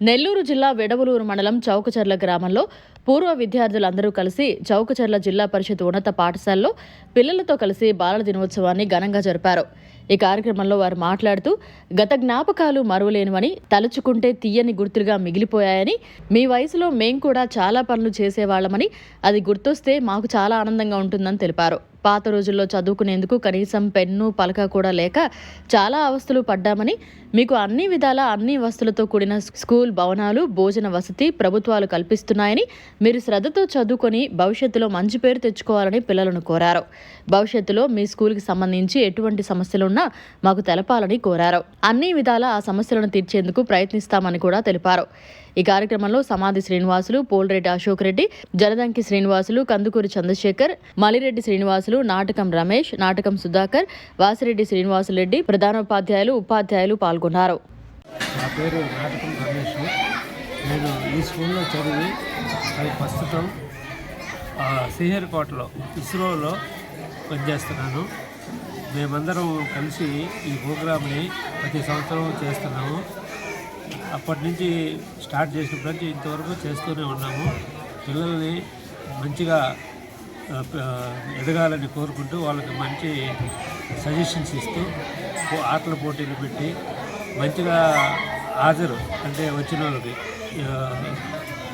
నెల్లూరు జిల్లా వెడవలూరు మండలం చౌకచర్ల గ్రామంలో పూర్వ విద్యార్థులందరూ కలిసి చౌకచర్ల జిల్లా పరిషత్ ఉన్నత పాఠశాలలో పిల్లలతో కలిసి బాలల దినోత్సవాన్ని ఘనంగా జరిపారు. ఈ కార్యక్రమంలో వారు మాట్లాడుతూ గత జ్ఞాపకాలు మరువలేనివని, తలుచుకుంటే తీయని గుర్తులుగా మిగిలిపోయాయని, మీ వయసులో మేం కూడా చాలా పనులు చేసేవాళ్లమని, అది గుర్తొస్తే మాకు చాలా ఆనందంగా ఉంటుందని తెలిపారు. పాత రోజుల్లో చదువుకునేందుకు కనీసం పెన్ను పలక కూడా లేక చాలా అవస్థలు పడ్డామని, మీకు అన్ని విధాల అన్ని వస్తువులతో కూడిన స్కూల్ భవనాలు, భోజన వసతి ప్రభుత్వాలు కల్పిస్తున్నాయని, మీరు శ్రద్ధతో చదువుకొని భవిష్యత్తులో మంచి పేరు తెచ్చుకోవాలని పిల్లలను కోరారు. భవిష్యత్తులో మీ స్కూల్కి సంబంధించి ఎటువంటి సమస్యలున్నా మాకు తెలపాలని కోరారు. అన్ని విధాల ఆ సమస్యలను తీర్చేందుకు ప్రయత్నిస్తామని కూడా తెలిపారు. ఈ కార్యక్రమంలో సమాధి శ్రీనివాసులు, పోల్రెడ్డి అశోక్ రెడ్డి, జలదంకి శ్రీనివాసులు, కందుకూరి చంద్రశేఖర్, మలిరెడ్డి శ్రీనివాసులు, నాటకం రమేష్, నాటకం సుధాకర్, వాసిరెడ్డి శ్రీనివాసులరెడ్డి, ప్రధానోపాధ్యాయులు, ఉపాధ్యాయులు పాల్గొన్నారు. నా పేరు నాటకం రమేష్. నేను ఈ స్కూల్లో చదివి ప్రస్తుతం శ్రీహరికోటలో ఇస్రోలో పనిచేస్తున్నాను. మేమందరం కలిసి ఈ ప్రోగ్రామ్ని ప్రతి సంవత్సరం చేస్తున్నాము. అప్పటి నుంచి స్టార్ట్ చేసినప్పటి నుంచి ఇంతవరకు చేస్తూనే ఉన్నాము. పిల్లల్ని మంచిగా ఎదగాలని కోరుకుంటూ వాళ్ళకి మంచి సజెషన్స్ ఇస్తూ ఆటల పోటీలు పెట్టి మంచిగా హాజరు అంటే వచ్చిన వాళ్ళకి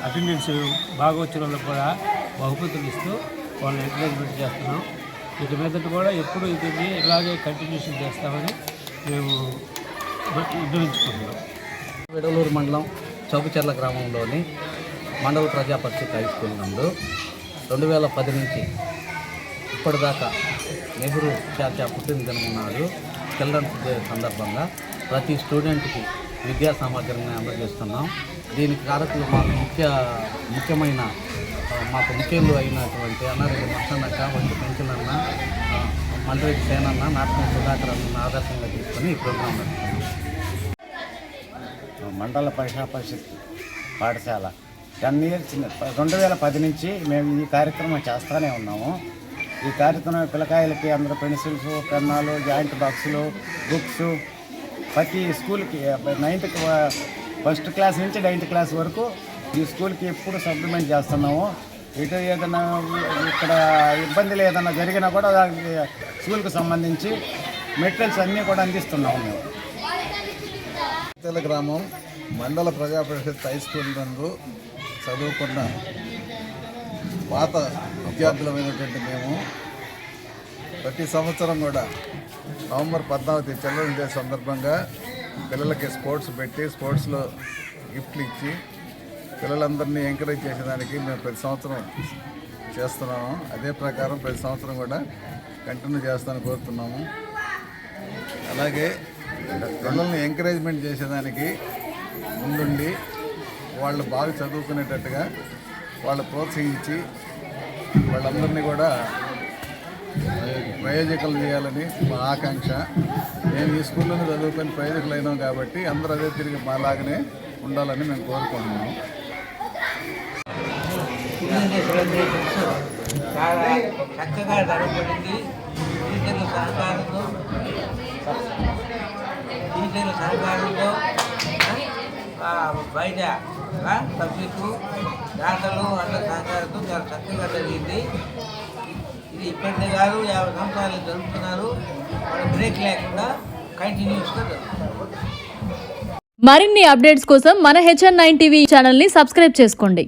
అటెండెన్స్ బాగా వచ్చిన వాళ్ళకి కూడా బహుమతులు ఇస్తూ వాళ్ళని ఎంకరేజ్మెంట్ చేస్తున్నాం. ఇక మీదట కూడా ఎప్పుడు ఇది ఇలాగే కంటిన్యూషన్ చేస్తామని మేము నిర్ణయించుకుంటున్నాం. వెడవలూరు మండలం చౌకచర్ల గ్రామంలోని మండల ప్రజా పరిషత్ హై స్కూల్ నందు 2010 నుంచి ఇప్పటిదాకా నెహ్రూ చాచా పుట్టినదినం నాడు చిల్డ్రన్స్ డే సందర్భంగా ప్రతి స్టూడెంట్కి విద్యా సామగ్రిని అందజేస్తున్నాం. దీనికి కారకులు ముఖ్యమైన ముఖ్యులు అయినటువంటి అన్నారెడ్డి మస్తన్నక్క, వంటి పెంచులన్న, మల్రెడ్డి సేనన్న, నాటకం సుధాకర్ అన్న ఆదర్శంగా తీసుకొని ఈ ప్రోగ్రాం నడుస్తున్నాం. మండల పరిషత్ పాఠశాల 10 ఇయర్స్ 2010 నుంచి మేము ఈ కార్యక్రమం చేస్తూనే ఉన్నాము. ఈ కార్యక్రమం పిల్లకాయలకి అందరూ పెన్సిల్స్, పెన్నాలు, జాయింట్ బాక్సులు, బుక్స్ ప్రతి స్కూల్కి 1st క్లాస్ నుంచి 9th క్లాస్ వరకు ఈ స్కూల్కి ఎప్పుడు సప్లిమెంట్ చేస్తున్నాము. ఇటు ఏదైనా ఇక్కడ ఇబ్బందులు ఏదైనా జరిగినా కూడా దానికి స్కూల్కి సంబంధించి మెటీరియల్స్ అన్నీ కూడా అందిస్తున్నాము. మేము తెల గ్రామం మండల ప్రజా పరిషత్ హై స్కూల్ నందు చదువుకున్న పాత విద్యార్థులమైనటువంటి మేము ప్రతి సంవత్సరం కూడా నవంబర్ 14 చిల్డ్రన్స్ డే సందర్భంగా పిల్లలకి స్పోర్ట్స్ పెట్టి స్పోర్ట్స్లో గిఫ్ట్లు ఇచ్చి పిల్లలందరినీ ఎంకరేజ్ చేసేదానికి మేము ప్రతి సంవత్సరం చేస్తున్నాము. అదే ప్రకారం ప్రతి సంవత్సరం కూడా కంటిన్యూ చేస్తానని కోరుతున్నాము. అలాగే పిల్లల్ని ఎంకరేజ్మెంట్ చేసేదానికి ముందుండి వాళ్ళు బాగా చదువుకునేటట్టుగా వాళ్ళు ప్రోత్సహించి వాళ్ళందరినీ కూడా ప్రయోజకులు చేయాలని మా ఆకాంక్ష. మేము ఈ స్కూల్లోనే చదువుకొని ప్రయోజకులు అయినాం కాబట్టి అందరూ అదే తిరిగి మాలాగానే ఉండాలని మేము కోరుకుంటున్నాము. చాలా చక్కగా జరగబడింది. టీచర్ల సహకారంతో బయట సబ్జెక్టు దాతలు అందరి సహకారంతో చాలా చక్కగా జరిగింది. ఇది ఇప్పటికే కాదు 50 సంవత్సరాలు జరుపుతున్నారు. వాళ్ళ బ్రేక్ లేకుండా కంటిన్యూస్గా జరుగుతున్నారు. మరిన్ని అప్డేట్స్ కోసం మన HN9 టీవీ ఛానల్ని సబ్స్క్రైబ్ చేసుకోండి.